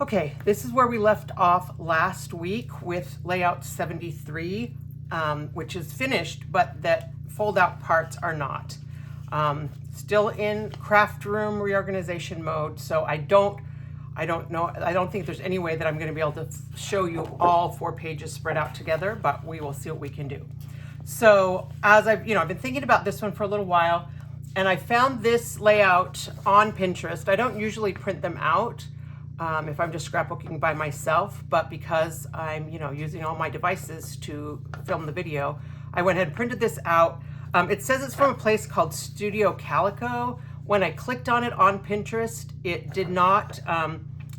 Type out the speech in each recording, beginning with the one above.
Okay, this is where we left off last week with layout 73, which is finished, but that fold out parts are not. Still in craft room reorganization mode, so I don't think there's any way that I'm going to be able to show you all 4 pages spread out together, but we will see what we can do. So as I've been thinking about this one for a little while, and I found this layout on Pinterest. I don't usually print them out if I'm just scrapbooking by myself, but because I'm using all my devices to film the video, I went ahead and printed this out. It says it's from a place called Studio Calico. When I clicked on it on Pinterest, it did not,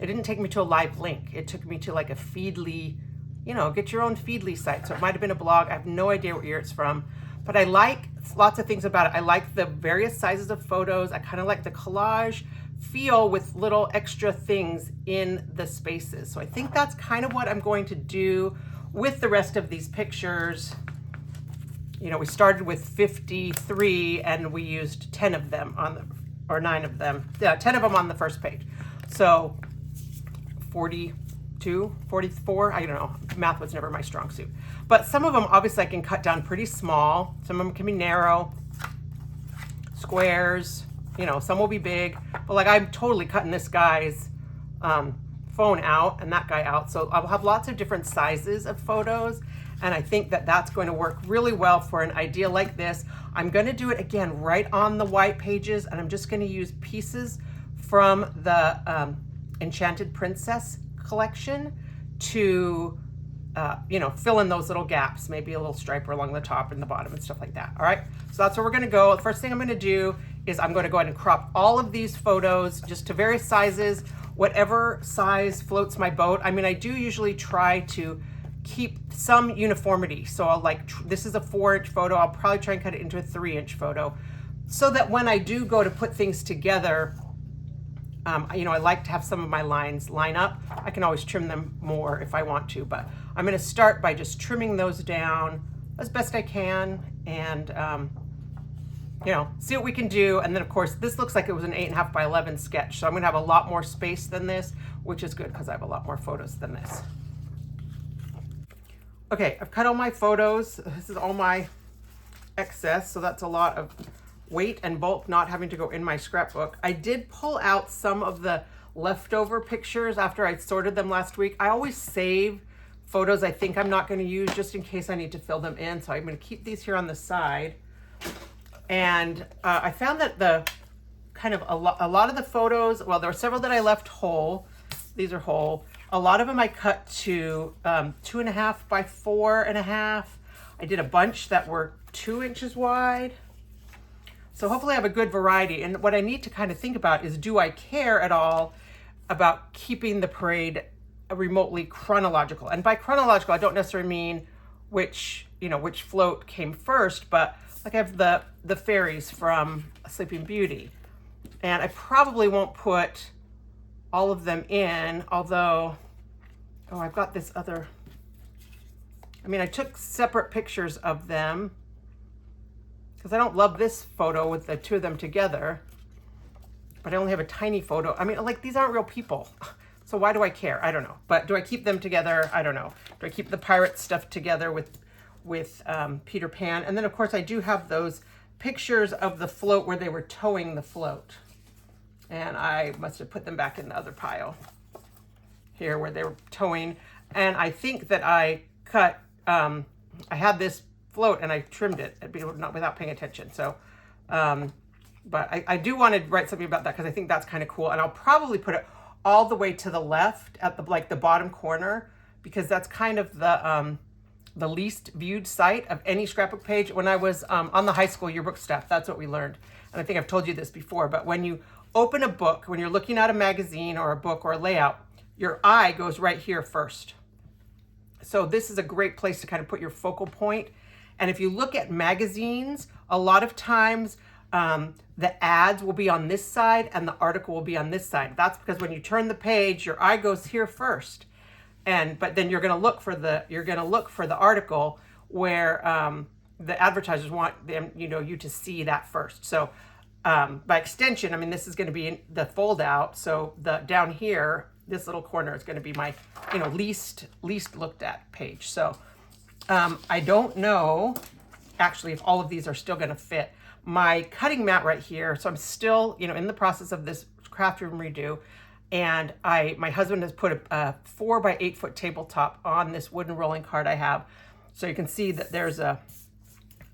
it didn't take me to a live link. It took me to like a Feedly, get your own Feedly site. So it might have been a blog. I have no idea what year it's from, but I like lots of things about it. I like the various sizes of photos. I kind of like the collage feel with little extra things in the spaces. So I think that's kind of what I'm going to do with the rest of these pictures. We started with 53 and we used 10 of them or 9 of them. Yeah, 10 of them on the first page. So 42, 44, I don't know. Math was never my strong suit. But some of them, obviously, I can cut down pretty small. Some of them can be narrow, squares, some will be big. But like I'm totally cutting this guy's phone out and that guy out. So I'll have lots of different sizes of photos. And I think that that's going to work really well for an idea like this. I'm going to do it again right on the white pages, and I'm just going to use pieces from the Enchanted Princess collection to fill in those little gaps, maybe a little stripe along the top and the bottom and stuff like that. All right, so that's where we're going to go. The first thing I'm going to do is I'm going to go ahead and crop all of these photos just to various sizes, whatever size floats my boat. I mean, I do usually try to keep some uniformity. So I'll this is a 4-inch photo. I'll probably try and cut it into a 3-inch photo so that when I do go to put things together, I like to have some of my lines line up. I can always trim them more if I want to, but I'm going to start by just trimming those down as best I can and, see what we can do. And then of course, this looks like it was an 8.5 by 11 sketch. So I'm going to have a lot more space than this, which is good because I have a lot more photos than this. Okay, I've cut all my photos. This is all my excess, so that's a lot of weight and bulk not having to go in my scrapbook. I did pull out some of the leftover pictures after I sorted them last week. I always save photos I think I'm not going to use just in case I need to fill them in, so I'm going to keep these here on the side. And I found that a lot of the photos, well, there were several that I left whole. These are whole. A lot of them I cut to 2.5 by 4.5. I did a bunch that were 2 inches wide. So hopefully I have a good variety. And what I need to kind of think about is, do I care at all about keeping the parade remotely chronological? And by chronological, I don't necessarily mean which float came first, but like I have the fairies from Sleeping Beauty. And I probably won't put all of them in, although, I've got this other, I took separate pictures of them because I don't love this photo with the 2 of them together, but I only have a tiny photo. These aren't real people. So why do I care? I don't know. But do I keep them together? I don't know. Do I keep the pirate stuff together with Peter Pan? And then of course I do have those pictures of the float where they were towing the float. And I must have put them back in the other pile here where they were towing. And I think that I cut, I had this float and I trimmed it without paying attention. So, but I do want to write something about that because I think that's kind of cool. And I'll probably put it all the way to the left at the bottom corner, because that's kind of the least viewed site of any scrapbook page. When I was on the high school yearbook staff, that's what we learned. And I think I've told you this before, but when you open a book, when you're looking at a magazine or a book or a layout, your eye goes right here first. So this is a great place to kind of put your focal point. And if you look at magazines, a lot of times the ads will be on this side and the article will be on this side. That's because when you turn the page, your eye goes here first. But then you're going to look for the article where the advertisers want them, you to see that first. So by extension, I mean, this is going to be the fold out. So the down here, this little corner is going to be my, you know, least looked at page. So I don't know actually if all of these are still going to fit. My cutting mat right here, so I'm still, you know, in the process of this craft room redo, and my husband has put a 4 by 8 foot tabletop on this wooden rolling cart I have. So you can see that there's a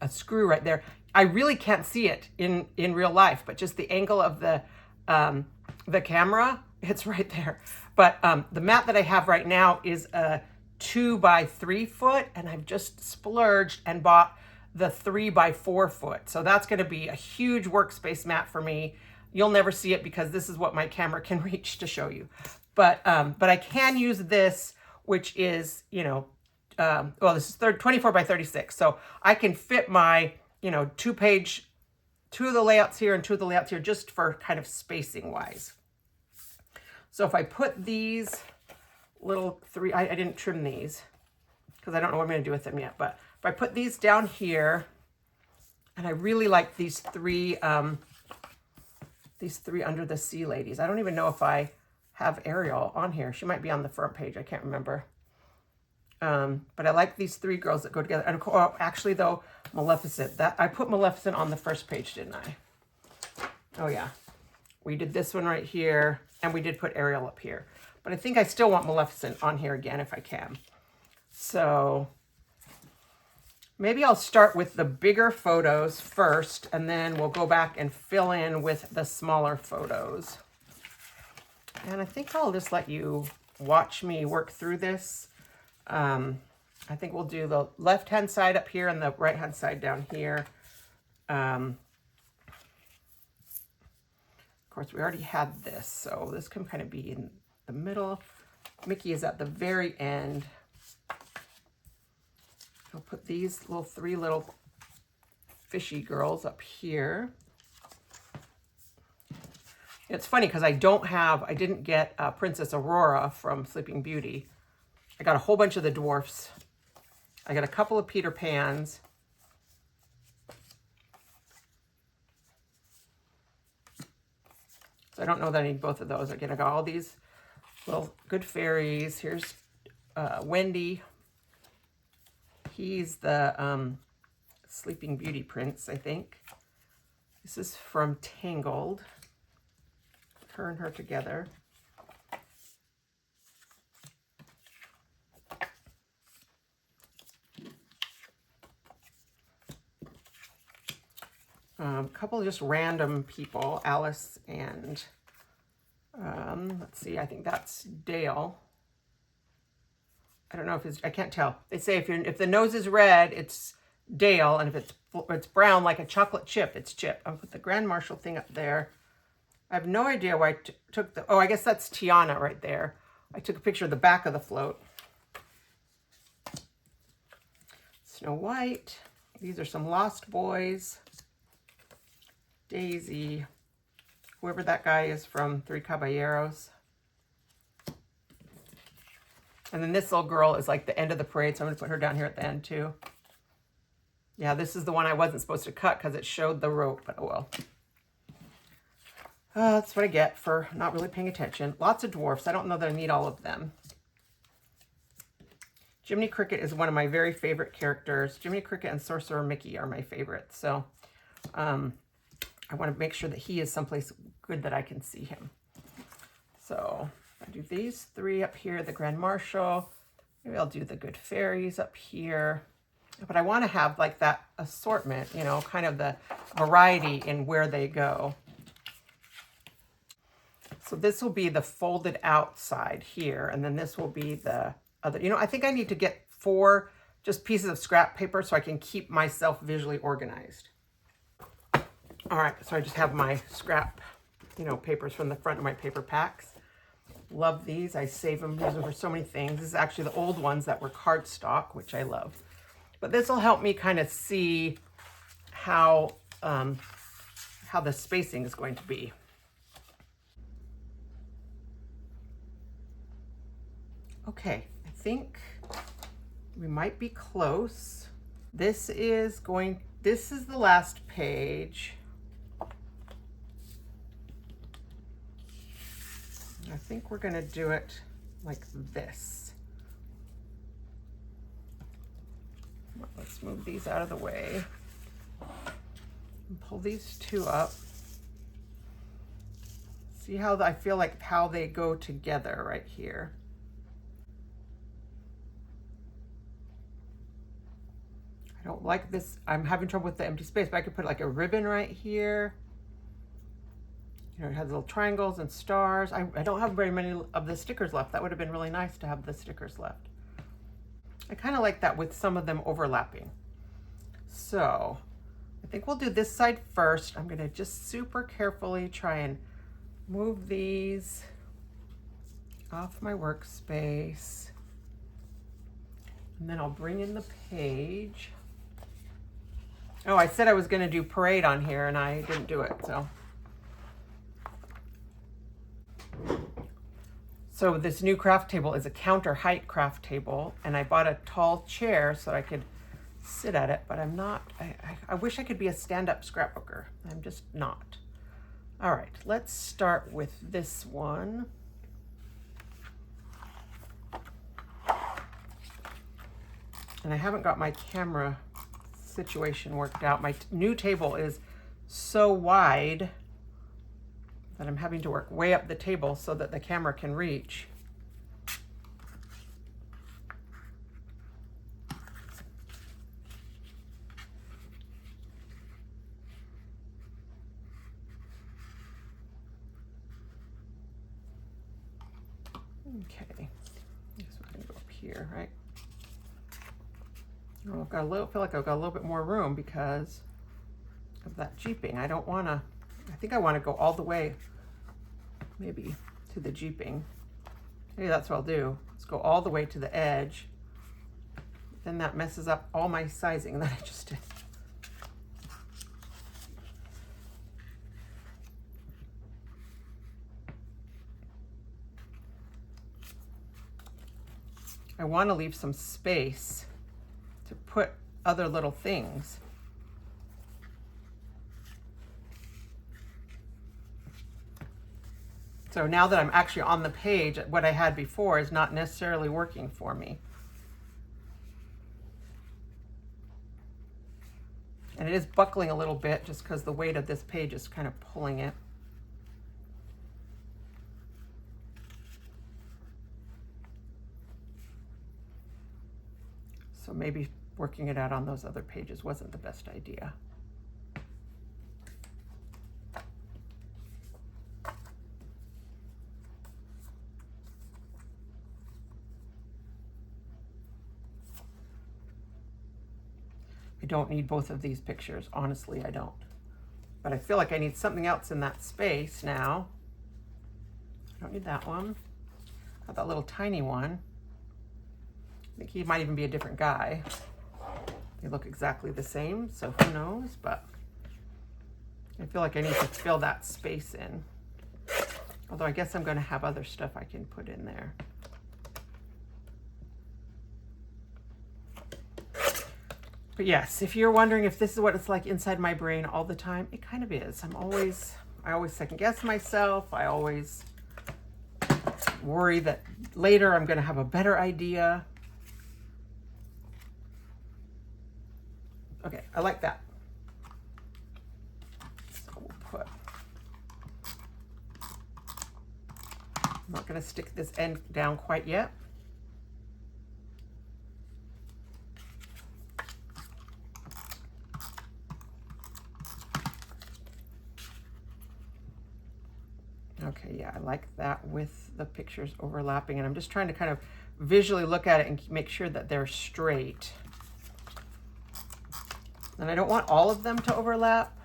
screw right there. I really can't see it in real life, but just the angle of the camera, it's right there. But the mat that I have right now is a 2 by 3 foot, and I've just splurged and bought the 3 by 4 foot. So that's going to be a huge workspace mat for me. You'll never see it because this is what my camera can reach to show you. But I can use this, which is, you know, well, this is 24 by 36. So I can fit my, you know, two of the layouts here and 2 of the layouts here just for kind of spacing wise. So if I put these little 3, I didn't trim these because I don't know what I'm going to do with them yet. But if I put these down here, and I really like these 3 under the sea ladies. I don't even know if I have Ariel on here. She might be on the front page. I can't remember. But I like these 3 girls that go together. And oh, actually though, Maleficent, that I put Maleficent on the first page, didn't I? Oh yeah. We did this one right here, and we did put Ariel up here. But I think I still want Maleficent on here again if I can. So maybe I'll start with the bigger photos first, and then we'll go back and fill in with the smaller photos. And I think I'll just let you watch me work through this. I think we'll do the left-hand side up here and the right-hand side down here. Of course, we already had this, so this can kind of be in the middle. Mickey is at the very end. I'll put these 3 little fishy girls up here. It's funny because I didn't get Princess Aurora from Sleeping Beauty. I got a whole bunch of the dwarfs. I got a couple of Peter Pans. So I don't know that I need both of those. Again, I got all these little good fairies. Here's Wendy. He's the Sleeping Beauty prince, I think. This is from Tangled. Her and her together. A couple of just random people, Alice and, let's see, I think that's Dale. I don't know if I can't tell. They say if the nose is red, it's Dale, and if it's brown like a chocolate chip, it's Chip. I'll put the Grand Marshal thing up there. I have no idea why I took oh, I guess that's Tiana right there. I took a picture of the back of the float. Snow White. These are some Lost Boys. Daisy, whoever that guy is from Three Caballeros. And then this little girl is like the end of the parade, so I'm going to put her down here at the end too. Yeah, this is the one I wasn't supposed to cut because it showed the rope, but oh well. That's what I get for not really paying attention. Lots of dwarfs. I don't know that I need all of them. Jiminy Cricket is one of my very favorite characters. Jiminy Cricket and Sorcerer Mickey are my favorites. So, I want to make sure that he is someplace good that I can see him. So I do these 3 up here, the Grand Marshal. Maybe I'll do the Good Fairies up here. But I want to have like that assortment, you know, kind of the variety in where they go. So this will be the folded out side here. And then this will be the other, you know, I think I need to get 4 just pieces of scrap paper so I can keep myself visually organized. All right, so I just have my scrap, you know, papers from the front of my paper packs. Love these. I save them, use them for so many things. This is actually the old ones that were cardstock, which I love. But this will help me kind of see how the spacing is going to be. Okay, I think we might be close. This is the last page. I think we're gonna do it like this. Let's move these out of the way and pull these two up. See how I feel like how they go together right here. I don't like this. I'm having trouble with the empty space, but I could put like a ribbon right here. You know, it has little triangles and stars. I don't have very many of the stickers left. That would have been really nice to have the stickers left. I kind of like that with some of them overlapping. So I think we'll do this side first. I'm gonna just super carefully try and move these off my workspace. And then I'll bring in the page. Oh, I said I was gonna do parade on here and I didn't do it, so. So this new craft table is a counter height craft table, and I bought a tall chair so I could sit at it, but I'm not, I wish I could be a stand-up scrapbooker. I'm just not. All right, let's start with this one. And I haven't got my camera situation worked out. My new table is so wide that I'm having to work way up the table so that the camera can reach. Okay, I guess we're gonna go up here, right? Oh, I've got a little, feel like I've got a little bit more room because of that jeeping. I don't wanna, I think I wanna go all the way, maybe to the jeeping. Maybe that's what I'll do. Let's go all the way to the edge. Then that messes up all my sizing that I just did. I want to leave some space to put other little things. So now that I'm actually on the page, what I had before is not necessarily working for me. And it is buckling a little bit just because the weight of this page is kind of pulling it. So maybe working it out on those other pages wasn't the best idea. I don't need both of these pictures. Honestly, I don't. But I feel like I need something else in that space now. I don't need that one. Got that little tiny one. I think he might even be a different guy. They look exactly the same, so who knows, but I feel like I need to fill that space in. Although I guess I'm gonna have other stuff I can put in there. But yes, if you're wondering if this is what it's like inside my brain all the time, it kind of is. I always second guess myself. I always worry that later I'm gonna have a better idea. Okay, I like that. So we'll put, I'm not gonna stick this end down quite yet. Okay, yeah, I like that with the pictures overlapping, and I'm just trying to kind of visually look at it and make sure that they're straight. And I don't want all of them to overlap,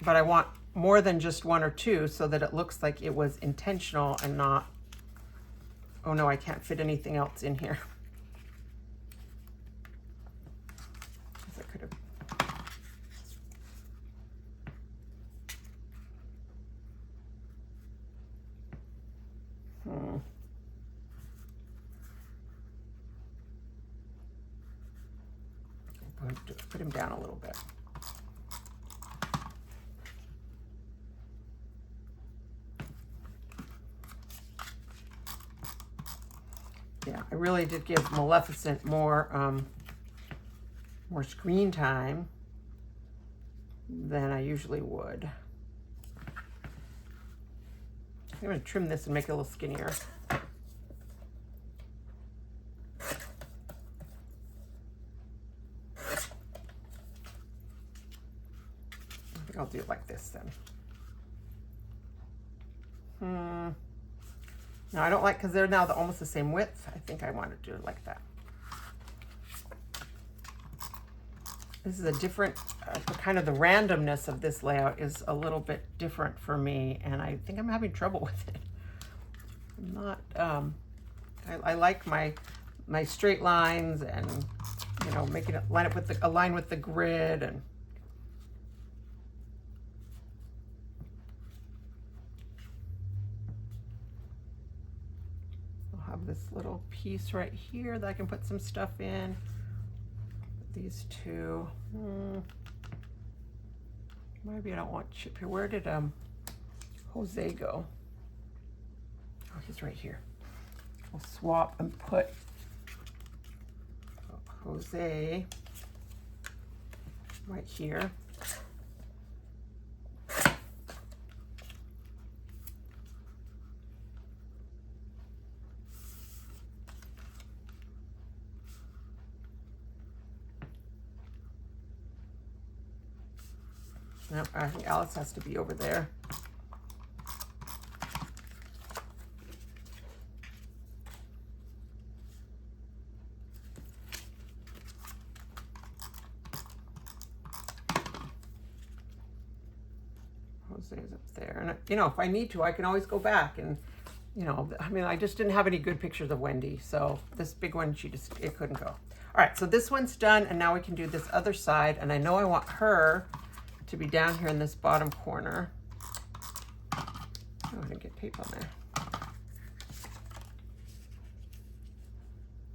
but I want more than just one or two so that it looks like it was intentional and not, oh no, I can't fit anything else in here. I could have. Put him down a little bit. Yeah, I really did give Maleficent more screen time than I usually would. I'm going to trim this and make it a little skinnier. I think I'll do it like this then. No, I don't like, because they're now almost the same width. I think I want to do it like that. This is a different, kind of the randomness of this layout is a little bit different for me, and I think I'm having trouble with it. I'm not, I like my straight lines and, you know, making it align with the grid, and I'll have this little piece right here that I can put some stuff in. These two, maybe I don't want Chip here. Where did Jose go? Oh, he's right here. I'll swap and put Jose right here. No, I think Alice has to be over there. Jose is up there. And, you know, if I need to, I can always go back and, you know, I mean, I just didn't have any good pictures of Wendy. So this big one, it couldn't go. All right, so this one's done. And now we can do this other side. And I know I want her to be down here in this bottom corner. Oh, I didn't get tape on there.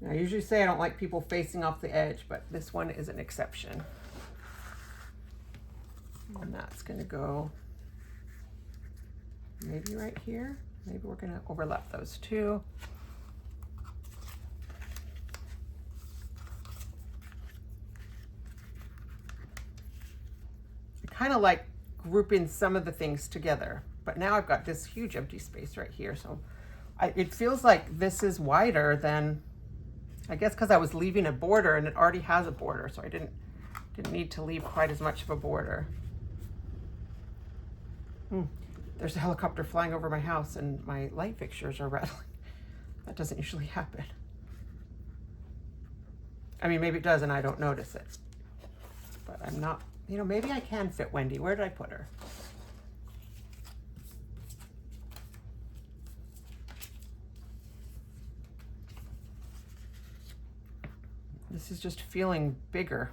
Now, I usually say I don't like people facing off the edge, but this one is an exception. And that's gonna go maybe right here. Maybe we're gonna overlap those two. Kind of like grouping some of the things together, but now I've got this huge empty space right here, so it feels like this is wider than, I guess because I was leaving a border and it already has a border, so I didn't need to leave quite as much of a border. There's a helicopter flying over my house and my light fixtures are rattling. That doesn't usually happen. I mean, maybe it does and I don't notice it, but I'm not. You know, maybe I can fit Wendy. Where did I put her? This is just feeling bigger.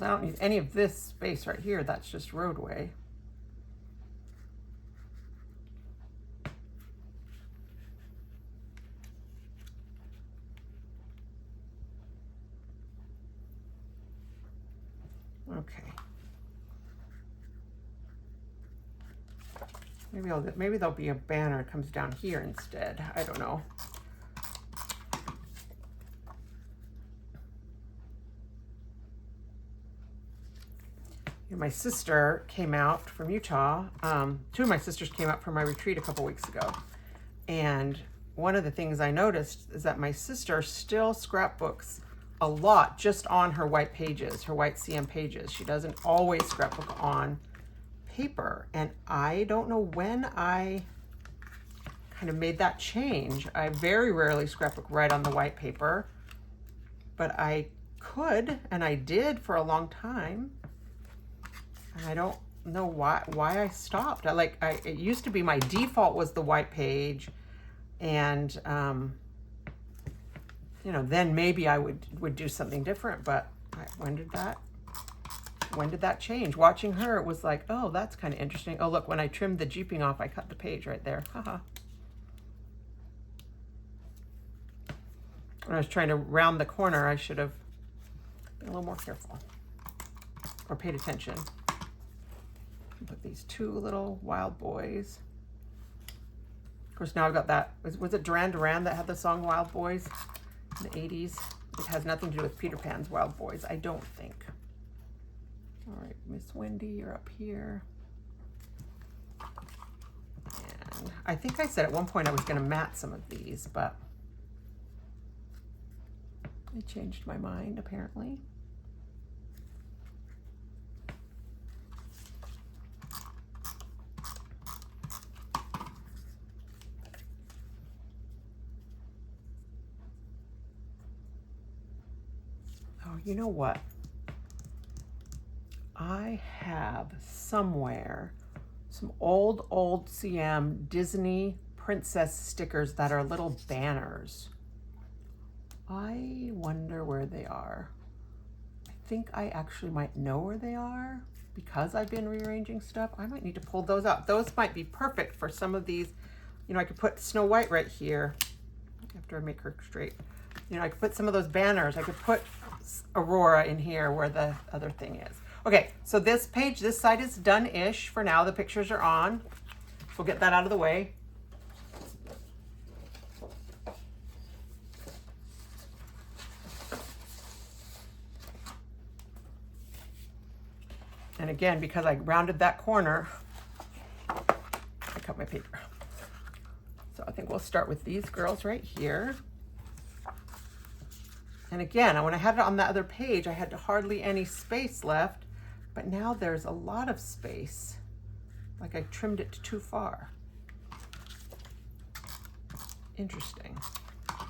I don't need any of this space right here. That's just roadway. Okay. Maybe there'll be a banner that comes down here instead. I don't know. My sister came out from Utah. Two of my sisters came out for my retreat a couple weeks ago. And one of the things I noticed is that my sister still scrapbooks a lot just on her white pages, her white CM pages. She doesn't always scrapbook on paper. And I don't know when I kind of made that change. I very rarely scrapbook right on the white paper, but I could, and I did for a long time. And I don't know why I stopped. It used to be my default was the white page, and you know, then maybe I would do something different. But when did that change? Watching her, it was like, oh, that's kind of interesting. Oh, look, when I trimmed the jeeping off, I cut the page right there. Haha. When I was trying to round the corner, I should have been a little more careful or paid attention. Put these two little wild boys. Of course, now I've got that. Was it Duran Duran that had the song Wild Boys in the 80s? It has nothing to do with Peter Pan's Wild Boys, I don't think. All right, Miss Wendy, you're up here. And I think I said at one point I was going to mat some of these, but I changed my mind apparently. Oh, you know what? I have somewhere some old CM Disney princess stickers that are little banners. I wonder where they are. I think I actually might know where they are because I've been rearranging stuff. I might need to pull those out. Those might be perfect for some of these. You know, I could put Snow White right here after I make her straight. You know, I could put some of those banners. I could put Aurora in here where the other thing is. Okay, so this page, this side is done-ish for now. The pictures are on. We'll get that out of the way. And again, because I rounded that corner, I cut my paper. So I think we'll start with these girls right here. And again, when I had it on that other page, I had hardly any space left, but now there's a lot of space. Like I trimmed it too far. Interesting. I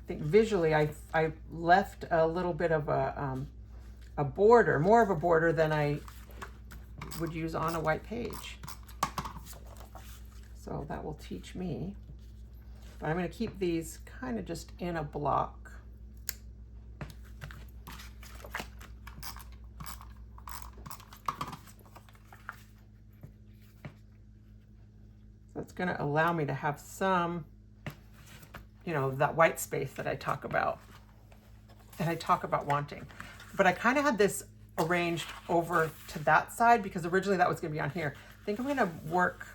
think visually I left a little bit of a border, more of a border than I would use on a white page. So that will teach me. But I'm going to keep these kind of just in a block. So it's going to allow me to have some, you know, that white space that I talk about. And I talk about wanting. But I kind of had this arranged over to that side because originally that was going to be on here. I think I'm going to work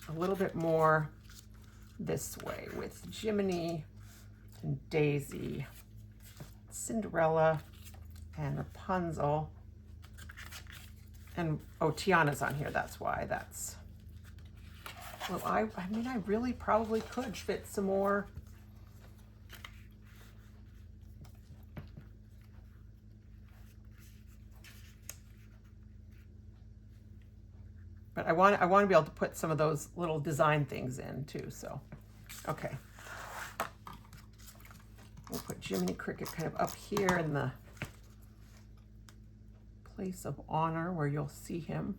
a little bit more this way with Jiminy and Daisy, Cinderella and Rapunzel. And oh, Tiana's on here. That's why. That's, well, I mean, I really probably could fit some more. But I want to be able to put some of those little design things in too, so, okay. We'll put Jiminy Cricket kind of up here in the place of honor where you'll see him.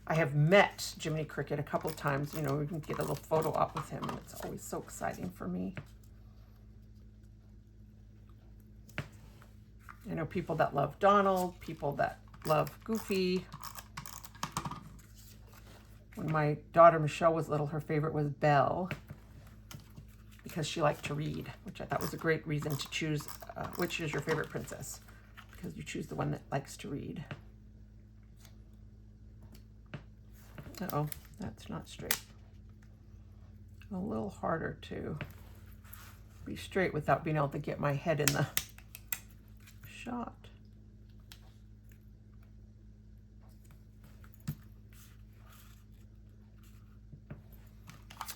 I have met Jiminy Cricket a couple of times, you know, we can get a little photo op with him, and it's always so exciting for me. I know people that love Donald, people that love Goofy. When my daughter Michelle was little, her favorite was Belle because she liked to read, which I thought was a great reason to choose which is your favorite princess, because you choose the one that likes to read. Uh-oh, that's not straight. A little harder to be straight without being able to get my head in the shot.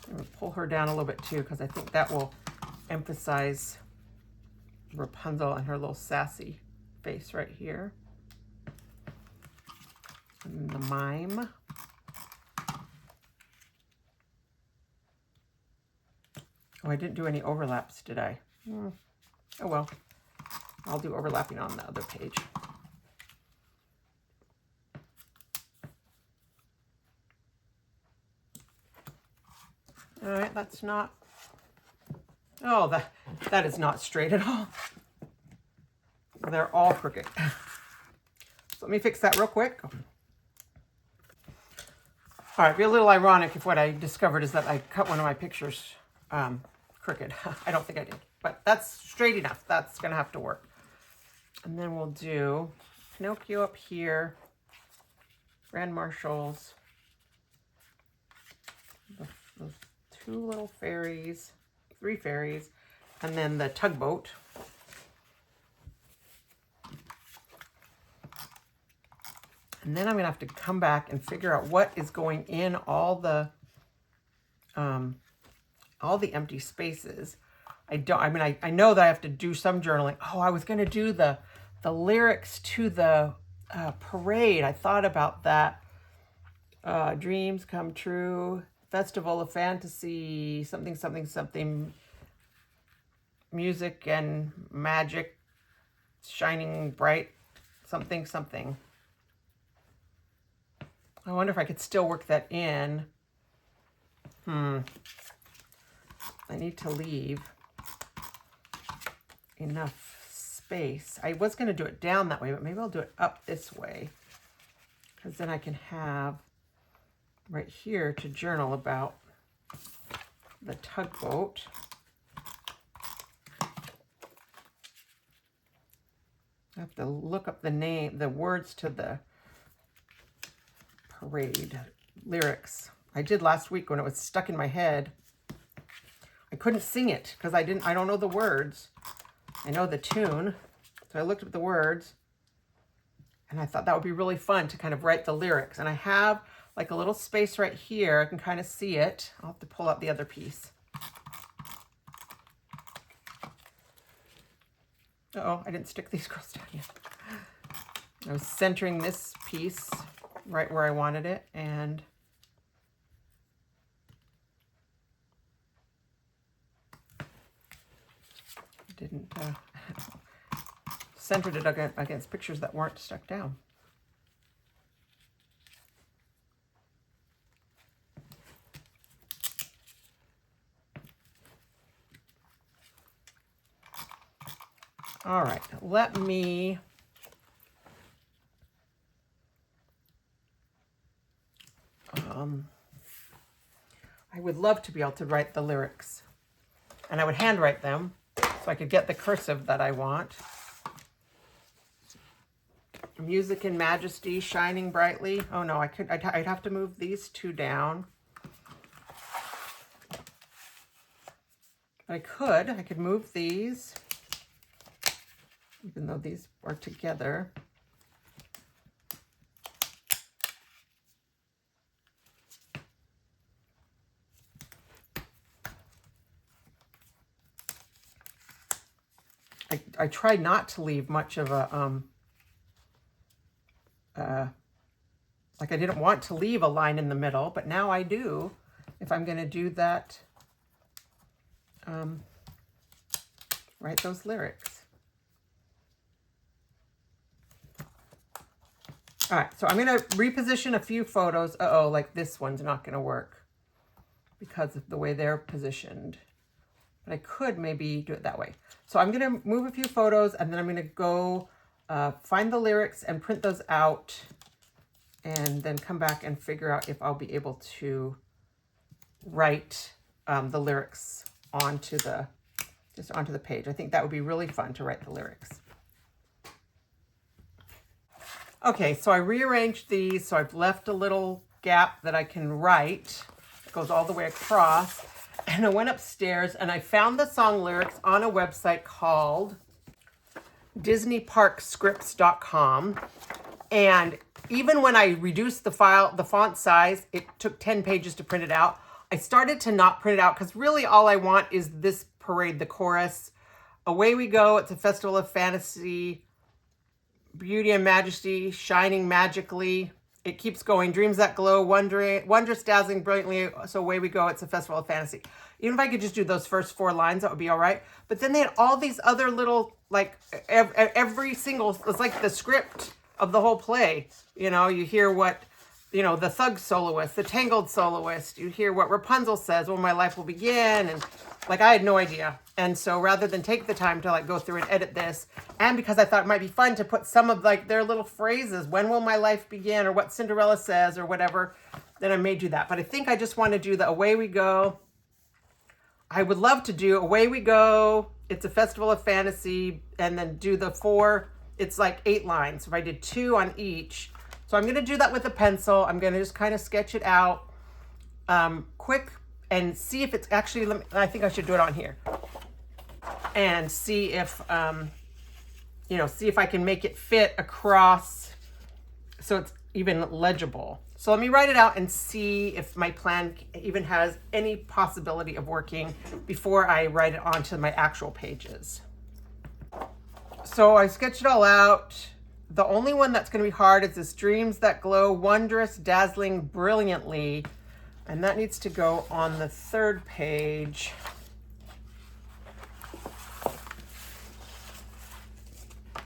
I'm going to pull her down a little bit too, because I think that will emphasize Rapunzel and her little sassy face right here. And the mime. Oh, I didn't do any overlaps, did I? Oh well, I'll do overlapping on the other page. All right, that's not Oh, that is not straight at all. They're all crooked. So let me fix that real quick. All right, it'd be a little ironic if what I discovered is that I cut one of my pictures crooked. I don't think I did, but that's straight enough. That's gonna have to work. And then we'll do Pinocchio up here, Grand Marshals, the two little fairies, three fairies, and then the tugboat. And then I'm gonna have to come back and figure out what is going in all the empty spaces. I know that I have to do some journaling. Oh, I was gonna do the lyrics to the parade. I thought about that. Dreams come true, festival of fantasy, something, something, something, music and magic, shining bright, something, something. I wonder if I could still work that in. I need to leave enough space. I was going to do it down that way, but maybe I'll do it up this way, because then I can have right here to journal about the tugboat. I have to look up the words to the parade lyrics. I did last week when it was stuck in my head. I couldn't sing it because I don't know the words. I know the tune. So I looked up the words and I thought that would be really fun to kind of write the lyrics. And I have like a little space right here. I can kind of see it. I'll have to pull out the other piece. Uh-oh, I didn't stick these girls down yet. I was centering this piece right where I wanted it, and didn't centered it against pictures that weren't stuck down. All right, let me I would love to be able to write the lyrics, and I would handwrite them so I could get the cursive that I want. Music and majesty, shining brightly. Oh no, I'd have to move these two down. I could move these, even though these are together. I tried not to leave much of a, like I didn't want to leave a line in the middle, but now I do, if I'm going to do that, write those lyrics. All right, so I'm going to reposition a few photos. Uh-oh, like this one's not going to work because of the way they're positioned. But I could maybe do it that way. So I'm going to move a few photos, and then I'm going to go find the lyrics and print those out, and then come back and figure out if I'll be able to write the lyrics onto the page. I think that would be really fun to write the lyrics. Okay, so I rearranged these, so I've left a little gap that I can write. It goes all the way across. And I went upstairs and I found the song lyrics on a website called DisneyParkScripts.com. And even when I reduced the font size, it took 10 pages to print it out. I started to not print it out because really all I want is this parade, the chorus. Away we go, it's a festival of fantasy, beauty and majesty, shining magically. It keeps going. Dreams that glow, wondrous, dazzling, brilliantly. So away we go. It's a festival of fantasy. Even if I could just do those first 4 lines, that would be all right. But then they had all these other little, like, every single, it's like the script of the whole play. You know, you hear what, you know, the thug soloist, the tangled soloist. You hear what Rapunzel says, when my life will begin. And, like, I had no idea. And so rather than take the time to like go through and edit this, and because I thought it might be fun to put some of like their little phrases, when will my life begin, or what Cinderella says, or whatever, then I may do that. But I think I just want to do the away we go. I would love to do away we go, it's a festival of fantasy, and then do the 4, it's like 8 lines. So if I did 2 on each. So I'm going to do that with a pencil. I'm going to just kind of sketch it out quick and see if it's actually, I think I should do it on here. And see if, see if I can make it fit across so it's even legible. So let me write it out and see if my plan even has any possibility of working before I write it onto my actual pages. So I sketched it all out. The only one that's going to be hard is this dreams that glow, wondrous, dazzling, brilliantly. And that needs to go on the 3rd page.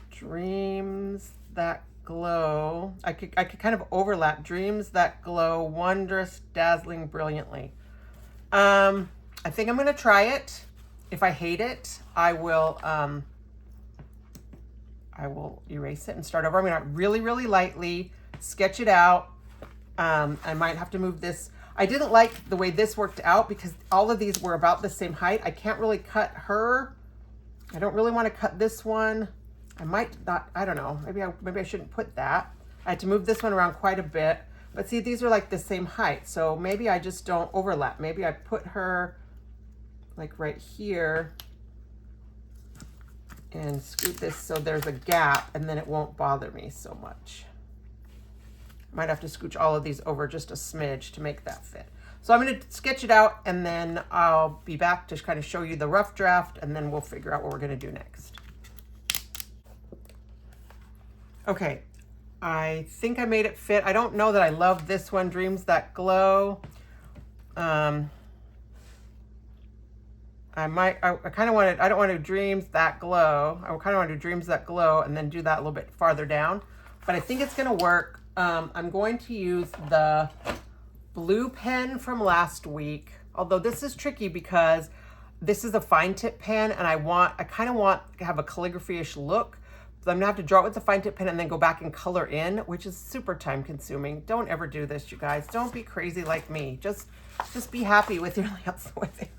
Dreams that glow. I could kind of overlap. Dreams that glow, wondrous, dazzling, brilliantly. I think I'm going to try it. If I hate it, I will erase it and start over. I'm going to really, really lightly sketch it out. I might have to move this. I didn't like the way this worked out because all of these were about the same height. I can't really cut her. I don't really want to cut this one. I might not, I don't know, maybe I shouldn't put that. I had to move this one around quite a bit, but see, these are like the same height. So maybe I just don't overlap. Maybe I put her like right here and scoot this so there's a gap and then it won't bother me so much. Might have to scooch all of these over just a smidge to make that fit. So I'm going to sketch it out and then I'll be back to kind of show you the rough draft and then we'll figure out what we're going to do next. Okay, I think I made it fit. I don't know that I love this one, Dreams That Glow. I kind of wanted, I don't want to Dreams That Glow. I kind of want to do Dreams That Glow and then do that a little bit farther down. But I think it's going to work. I'm going to use the blue pen from last week. Although this is tricky because this is a fine tip pen and I kind of want to have a calligraphy-ish look. So I'm gonna have to draw it with the fine tip pen and then go back and color in, which is super time consuming. Don't ever do this, you guys. Don't be crazy like me. Just be happy with your layouts the way they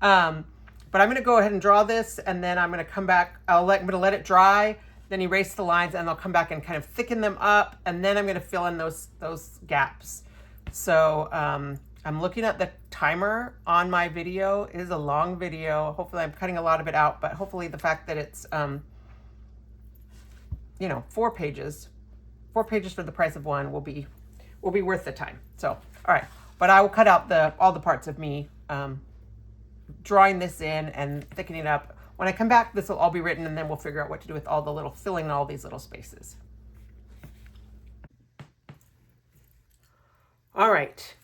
are. But I'm gonna go ahead and draw this and then I'm gonna come back. I'm gonna let it dry, then erase the lines and I'll come back and kind of thicken them up and then I'm gonna fill in those gaps. So I'm looking at the timer on my video. It is a long video. Hopefully I'm cutting a lot of it out, but hopefully the fact that it's 4 pages for the price of 1 will be worth the time. So, all right, but I will cut out all the parts of me drawing this in and thickening it up. When I come back, this will all be written and then we'll figure out what to do with all the filling in all these little spaces. All right,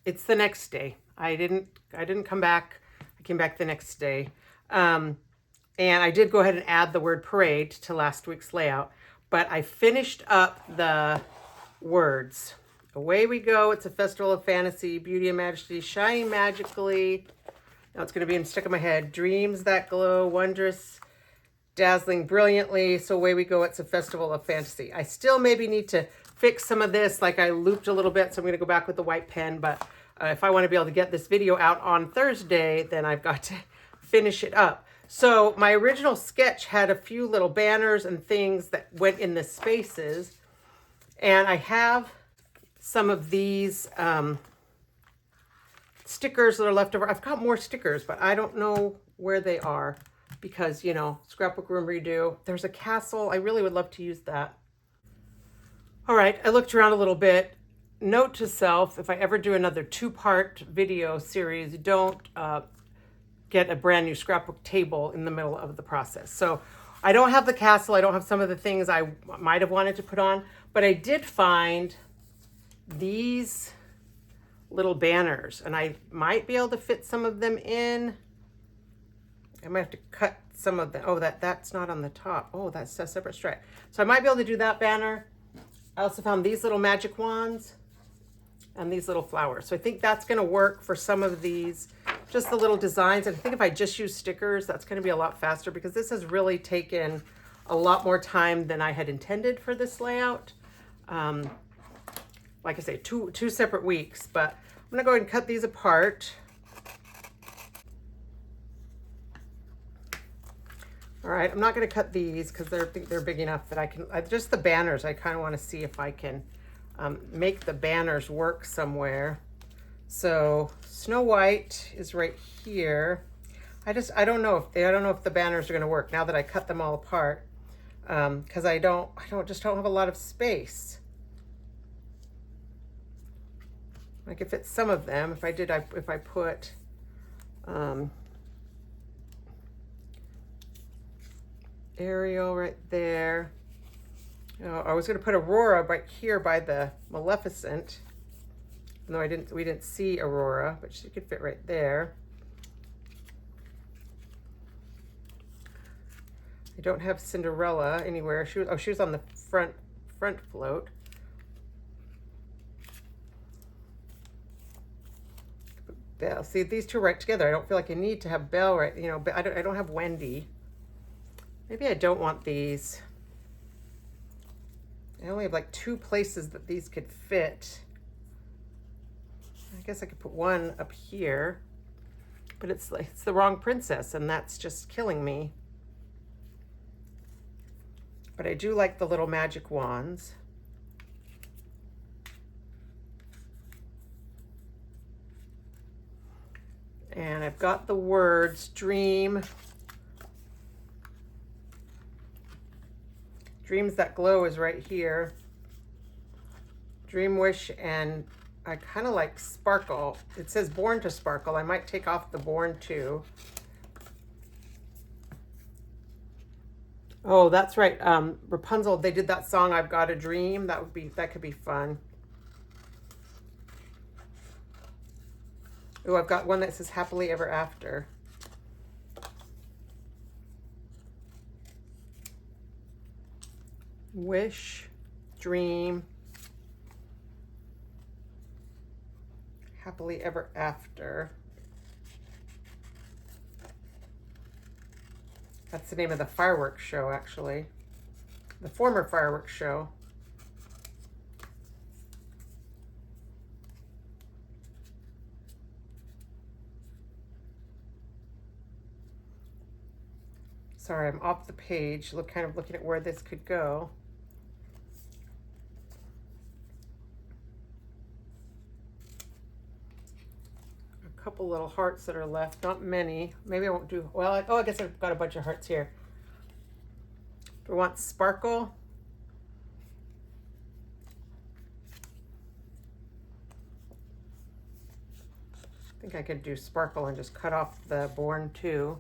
it's the next day. I didn't come back. I came back the next day. And I did go ahead and add the word parade to last week's layout, but I finished up the words. Away we go. It's a festival of fantasy, beauty and majesty, shining magically. Now it's going to be stuck in my head. Dreams that glow, wondrous, dazzling, brilliantly. So away we go. It's a festival of fantasy. I still maybe need to fix some of this. Like I looped a little bit, so I'm going to go back with the white pen. But if I want to be able to get this video out on Thursday, then I've got to finish it up. So my original sketch had a few little banners and things that went in the spaces. And I have some of these stickers that are left over. I've got more stickers, but I don't know where they are because, scrapbook room redo. There's a castle. I really would love to use that. All right, I looked around a little bit. Note to self, if I ever do another 2-part video series, don't get a brand new scrapbook table in the middle of the process. So I don't have the castle. I don't have some of the things I might have wanted to put on, but I did find these little banners and I might be able to fit some of them in. I might have to cut some of them. Oh, that's not on the top. Oh, that's a separate stripe. So I might be able to do that banner. I also found these little magic wands and these little flowers. So I think that's going to work for some of these just the little designs. And I think if I just use stickers, that's going to be a lot faster, because this has really taken a lot more time than I had intended for this layout. Like I say, two separate weeks, but I'm going to go ahead and cut these apart. All right, I'm not going to cut these because they're big enough that I can, just the banners, I kind of want to see if I can make the banners work somewhere. So Snow White is right here. I don't know if the banners are going to work now that I cut them all apart, because I don't have a lot of space. I could fit some of them if I put Ariel right there. I was going to put Aurora right here by the Maleficent. No, we didn't see Aurora, but she could fit right there. I don't have Cinderella anywhere. She was on the front float. Belle. See, these two right together. I don't feel like I need to have Belle right, but I don't have Wendy. Maybe I don't want these. I only have like 2 places that these could fit. I guess I could put one up here, but it's the wrong princess, and that's just killing me. But I do like the little magic wands. And I've got the words dream. Dreams That Glow is right here. Dream Wish, and I kind of like Sparkle. It says Born to Sparkle. I might take off the Born to. Oh, that's right. Rapunzel, they did that song, I've Got a Dream. That could be fun. Oh, I've got one that says Happily Ever After. Wish, dream, happily ever after. That's the name of the fireworks show, actually. The former fireworks show. Sorry, I'm off the page. Kind of looking at where this could go. Couple little hearts that are left, not many. Maybe I won't do, well, I guess I've got a bunch of hearts here. Do I want Sparkle? I think I could do Sparkle and just cut off the Born to.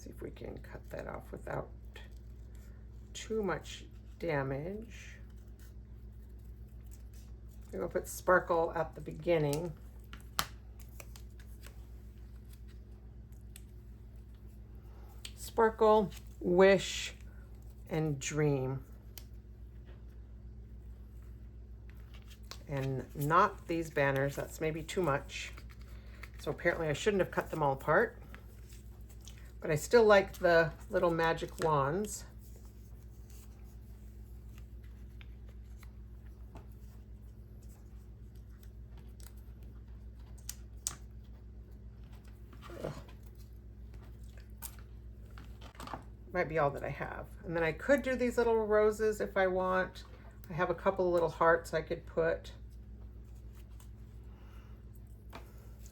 If we can cut that off without too much damage. I'm going to put Sparkle at the beginning. Sparkle, Wish, and Dream. And not these banners, that's maybe too much. So apparently I shouldn't have cut them all apart. But I still like the little magic wands. Ugh. Might be all that I have. And then I could do these little roses if I want. I have a couple of little hearts I could put.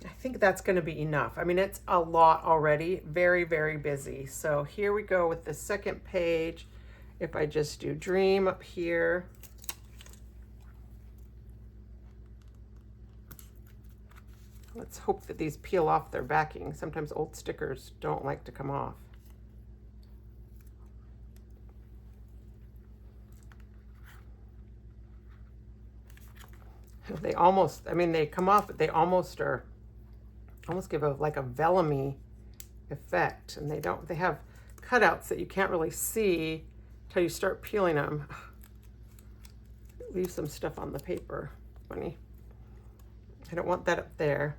I think that's going to be enough. I mean, it's a lot already. Very, very busy. So here we go with the second page. If I just do Dream up here. Let's hope that these peel off their backing. Sometimes old stickers don't like to come off. They almost, I mean, they come off, but they almost are, almost give a like a vellum-y effect, and they have cutouts that you can't really see until you start peeling them. Leave some stuff on the paper. Funny. I don't want that up there.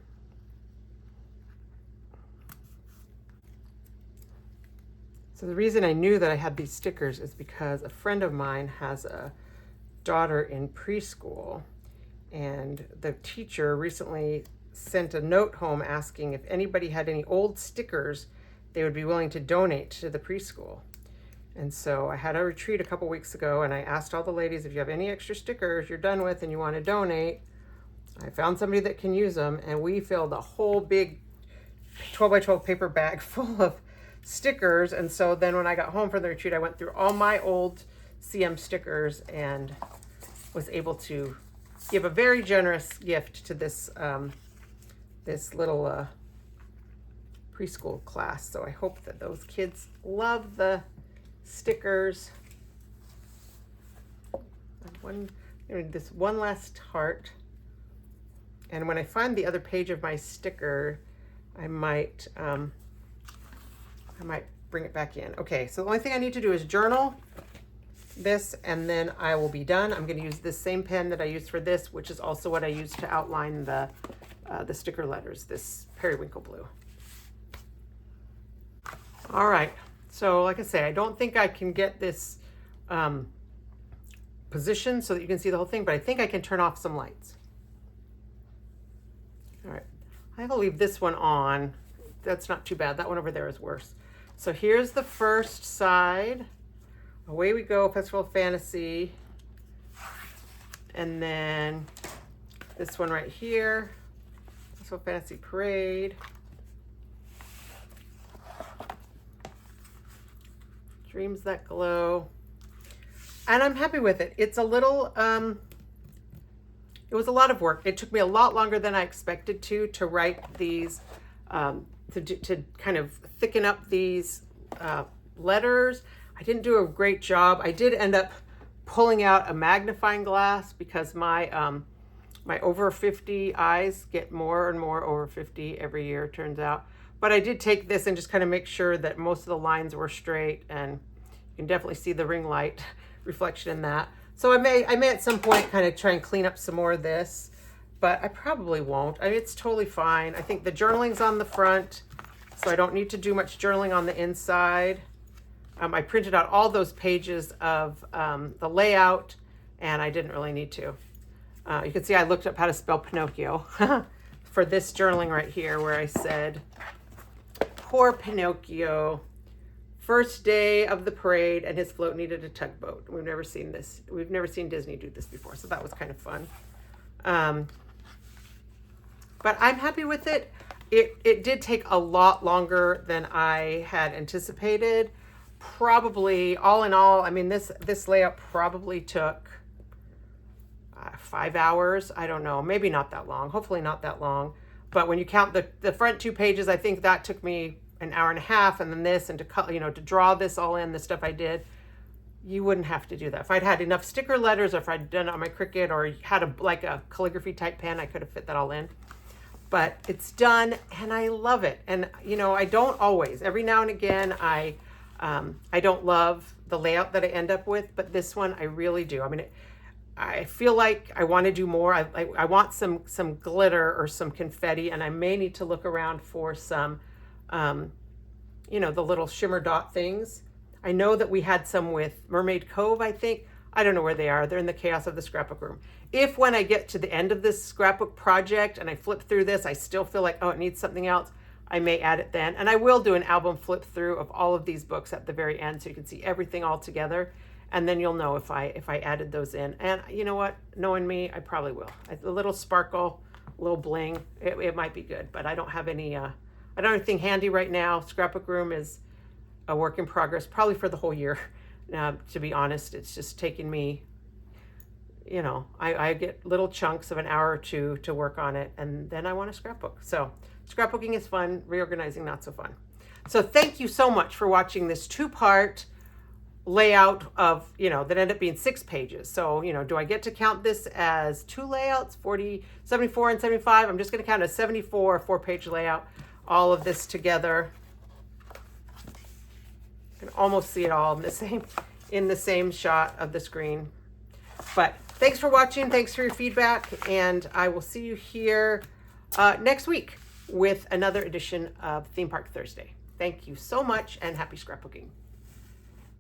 So the reason I knew that I had these stickers is because a friend of mine has a daughter in preschool, and the teacher recently sent a note home asking if anybody had any old stickers they would be willing to donate to the preschool. And so I had a retreat a couple weeks ago, and I asked all the ladies, if you have any extra stickers you're done with and you want to donate, I found somebody that can use them, and we filled a whole big 12 by 12 paper bag full of stickers. And so then when I got home from the retreat, I went through all my old CM stickers and was able to give a very generous gift to this this little preschool class. So I hope that those kids love the stickers. This one last heart, and when I find the other page of my sticker, I might bring it back in. Okay, so the only thing I need to do is journal this, and then I will be done. I'm going to use this same pen that I used for this, which is also what I used to outline the sticker letters, this periwinkle blue. All right, so like I say, I don't think I can get this positioned so that you can see the whole thing, but I think I can turn off some lights. All right, I will leave this one on. That's not too bad. That one over there is worse. So here's the first side. Away we go, Festival of Fantasy. And then this one right here, Festival of Fantasy Parade. Dreams That Glow. And I'm happy with it. It's a little, it was a lot of work. It took me a lot longer than I expected to write these, to kind of thicken up these letters. I didn't do a great job. I did end up pulling out a magnifying glass because my my over 50 eyes get more and more over 50 every year, it turns out. But I did take this and just kind of make sure that most of the lines were straight, and you can definitely see the ring light reflection in that. So I may at some point kind of try and clean up some more of this, but I probably won't. I mean, it's totally fine. I think the journaling's on the front, so I don't need to do much journaling on the inside. I printed out all those pages of the layout, and I didn't really need to. You can see I looked up how to spell Pinocchio for this journaling right here, where I said, poor Pinocchio, first day of the parade, and his float needed a tugboat. We've never seen this. We've never seen Disney do this before, so that was kind of fun. But I'm happy with it. It did take a lot longer than I had anticipated. Probably, all in all, I mean, this layout probably took 5 hours. I don't know, maybe not that long, hopefully not that long. But when you count the front 2 pages, I think that took me an hour and a half, and then this, and to cut, to draw this all in, the stuff I did. You wouldn't have to do that. If I'd had enough sticker letters, or if I'd done it on my Cricut, or had like a calligraphy type pen, I could have fit that all in. But it's done, and I love it. And I don't always. Every now and again, I don't love the layout that I end up with, but this one I really do. I mean, I feel like I want to do more. I want some glitter or some confetti, and I may need to look around for some, the little shimmer dot things. I know that we had some with Mermaid Cove, I think. I don't know where they are. They're in the chaos of the scrapbook room. If when I get to the end of this scrapbook project and I flip through this, I still feel like, oh, it needs something else, I may add it then. And I will do an album flip through of all of these books at the very end, so you can see everything all together. And then you'll know if I added those in. And you know what? Knowing me, I probably will. A little sparkle, a little bling, it might be good. But I don't have any, I don't have anything handy right now. Scrapbook room is a work in progress, probably for the whole year. To be honest, it's just taking me, I get little chunks of an hour or two to work on it, and then I want to scrapbook. So scrapbooking is fun, reorganizing not so fun. So thank you so much for watching this 2-part layout of, that ended up being 6 pages. So, do I get to count this as 2 layouts, 74 and 75? I'm just going to count as 74, 4-page layout, all of this together. You can almost see it all in the same shot of the screen. But thanks for watching. Thanks for your feedback. And I will see you here next week with another edition of Theme Park Thursday. Thank you so much and happy scrapbooking.